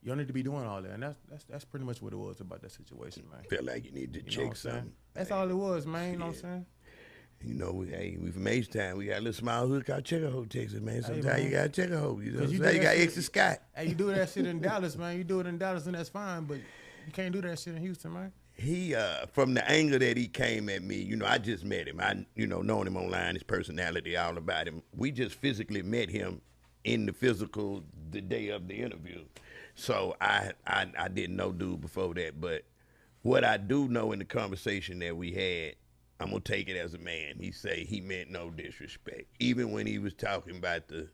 You don't need to be doing all that, and that's pretty much what it was about that situation, man. Feel like you need to check something. That's all it was, man. You know what I'm saying? You know, we from H-Town. We got a little small hood called Checkerhoe, Texas, man. Sometimes you got Checkerhoe. You know what I'm saying? You got extra Scott. Hey, you do that shit in Dallas, man. You do it in Dallas, and that's fine, but you can't do that shit in Houston, man. He, from the angle that he came at me, you know, I just met him. I, you know, known him online, his personality, all about him. We just physically met him in the physical the day of the interview. So I didn't know dude before that, but what I do know in the conversation that we had, I'm gonna take it as a man. He say he meant no disrespect. Even when he was talking about the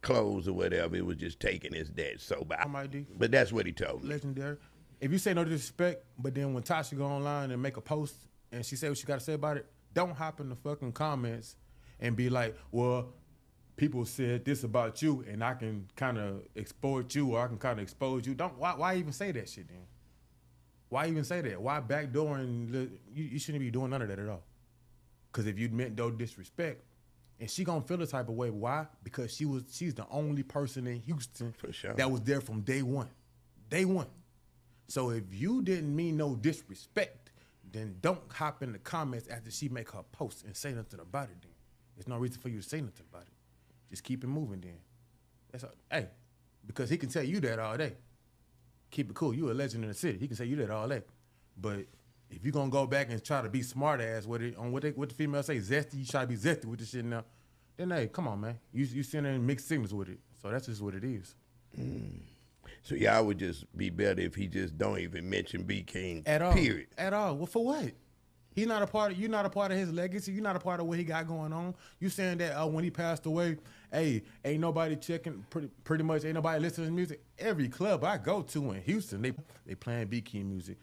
clothes or whatever, it was just taken as that. So, but that's what he told me. Legendary. If you say no disrespect, but then when Tasha go online and make a post and she say what she got to say about it, don't hop in the fucking comments and be like, well, people said this about you and I can kind of exploit you or I can kind of expose you. Why even say that shit then? Why even say that? Why backdooring? You shouldn't be doing none of that at all. Because if you meant no disrespect, and she gonna feel the type of way. Why? Because she's the only person in Houston for sure that was there from day one. Day one. So if you didn't mean no disrespect, then don't hop in the comments after she make her post and say nothing about it then. There's no reason for you to say nothing about it. Just keep it moving then. That's all. Hey, because he can tell you that all day. Keep it cool. You a legend in the city. He can say you that all day. But if you're going to go back and try to be smart ass with it, on what the females say, zesty, you try to be zesty with this shit now, then hey, come on, man. You sending mixed signals with it. So that's just what it is. So y'all would just be better if he just don't even mention B King at all. Period. At all. Well, for what? He's not a part of. You're not a part of his legacy. You're not a part of what he got going on. You saying that when he passed away, hey, ain't nobody checking. Pretty much ain't nobody listening to his music. Every club I go to in Houston, they playing B King music.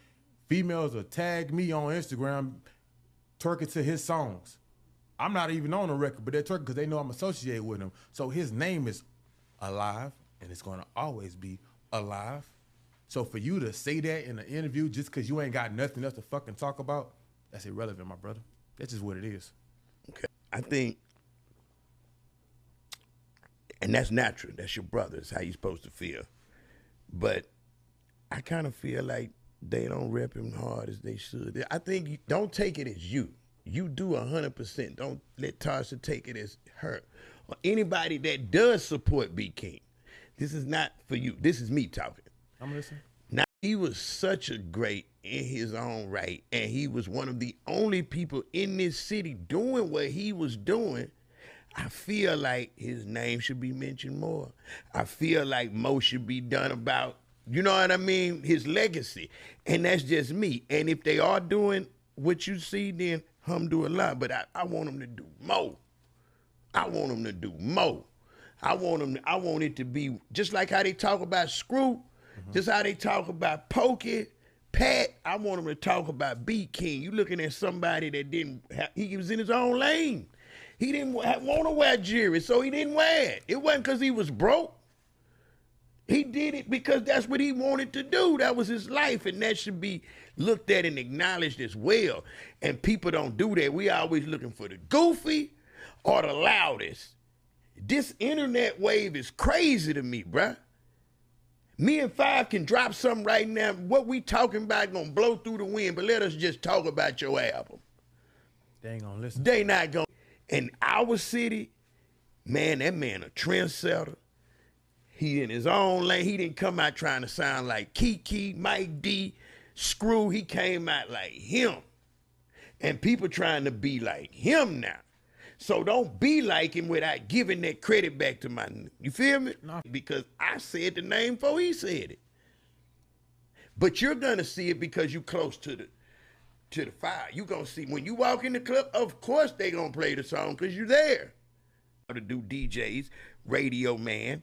Females will tag me on Instagram, twerking to his songs. I'm not even on the record, but they're twerking because they know I'm associated with him. So his name is alive, and it's going to always be alive. So for you to say that in an interview just because you ain't got nothing else to fucking talk about, that's irrelevant, my brother. That's just what it is. Okay. I think, and that's natural. That's your brother. It's how you're supposed to feel. But I kind of feel like they don't rep him hard as they should. I think don't take it as you. You do 100%. Don't let Tasha take it as her. Or anybody that does support B King. This is not for you. This is me talking. I'm listening. Now, he was such a great in his own right, and he was one of the only people in this city doing what he was doing. I feel like his name should be mentioned more. I feel like more should be done about, you know what I mean, his legacy. And that's just me. And if they are doing what you see, then do a lot. But I want them to do more. I want them to do more. I want it to be just like how they talk about Screw, just how they talk about Pokey, Pat. I want them to talk about B King. You looking at somebody that he was in his own lane. He didn't want to wear jewelry, so he didn't wear it. It wasn't because he was broke. He did it because that's what he wanted to do. That was his life, and that should be looked at and acknowledged as well. And people don't do that. We always looking for the goofy or the loudest. This internet wave is crazy to me, bruh. Me and Five can drop something right now. What we talking about gonna blow through the wind, but let us just talk about your album. They ain't gonna listen. They not gonna. In our city, man, that man a trendsetter. He in his own lane. He didn't come out trying to sound like Kiki, Mike D, Screw. He came out like him. And people trying to be like him now. So don't be like him without giving that credit back to my, you feel me? No. Because I said the name before he said it. But you're gonna see it because you close to the fire. You gonna see, when you walk in the club, of course they gonna play the song because you're there. To do DJs, radio man,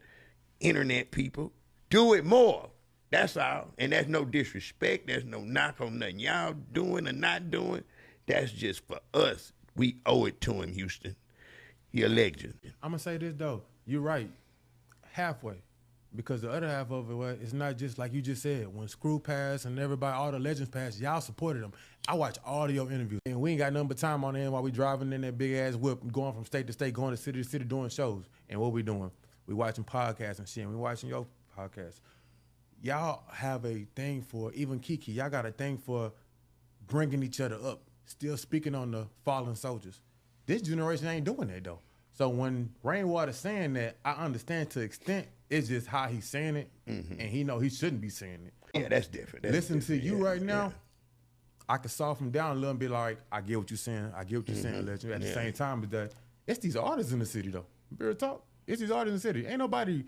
internet people, do it more. That's all. And that's no disrespect. There's no knock on nothing y'all doing or not doing. That's just for us. We owe it to him, Houston. He a legend. I'm going to say this, though. You're right. Halfway. Because the other half of it, it's not just like you just said. When Screw passed and everybody, all the legends passed, y'all supported them. I watch all your interviews. And we ain't got nothing but time on the end while we driving in that big-ass whip, going from state to state, going to city doing shows. And what we doing? We watching podcasts and shit. We watching your podcast. y'all have a thing for, even Kiki, y'all got a thing for bringing each other up, still speaking on the fallen soldiers. This generation ain't doing that, though. So when RainWater saying that, I understand to an extent. It's just how he's saying it, and he know he shouldn't be saying it. Yeah, that's different. Listen to you right now, I can soften down a little and be like, I get what you're saying. I get what you're saying, Legend. At the same time, is that it's these artists in the city, though. Real talk. It's these artists in the city. Ain't nobody,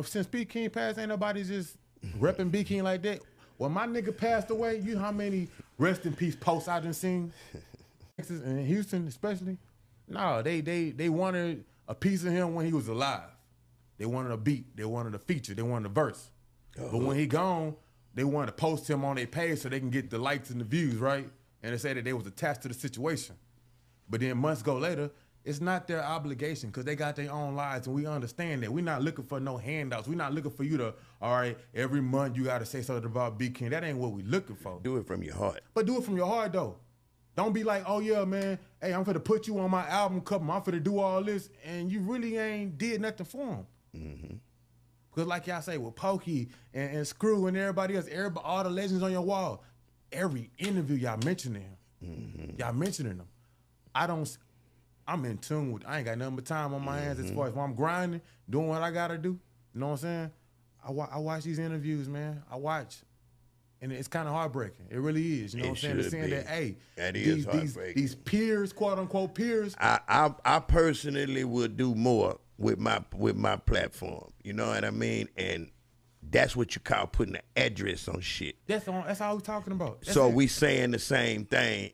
since B King passed, ain't nobody just repping B King like that. When my nigga passed away, you know how many rest in peace posts I done seen? Texas and Houston especially. No, they wanted a piece of him when he was alive. They wanted a beat. They wanted a feature. They wanted a verse. But when he gone, they wanted to post him on their page so they can get the likes and the views, right? And they say that they was attached to the situation. But then months go later, it's not their obligation because they got their own lives, and we understand that. We're not looking for no handouts. We're not looking for you to, all right, every month you got to say something about B King. That ain't what we looking for. Do it from your heart. But do it from your heart, though. Don't be like, oh, yeah, man, hey, I'm finna put you on my album cover. I'm finna do all this, and you really ain't did nothing for him. Because like y'all say, with Pokey and Screw and everybody else, all the legends on your wall, every interview y'all mentioning him. Y'all mentioning them. I'm in tune with, I ain't got nothing but time on my hands as far as when I'm grinding, doing what I gotta do. You know what I'm saying? I watch these interviews, man. I watch. And it's kind of heartbreaking. It really is. You know what I'm saying? It's saying that, hey, these peers, quote unquote peers. I personally would do more with my platform. You know what I mean? And that's what you call putting an address on shit. That's all we're talking about. So we saying the same thing,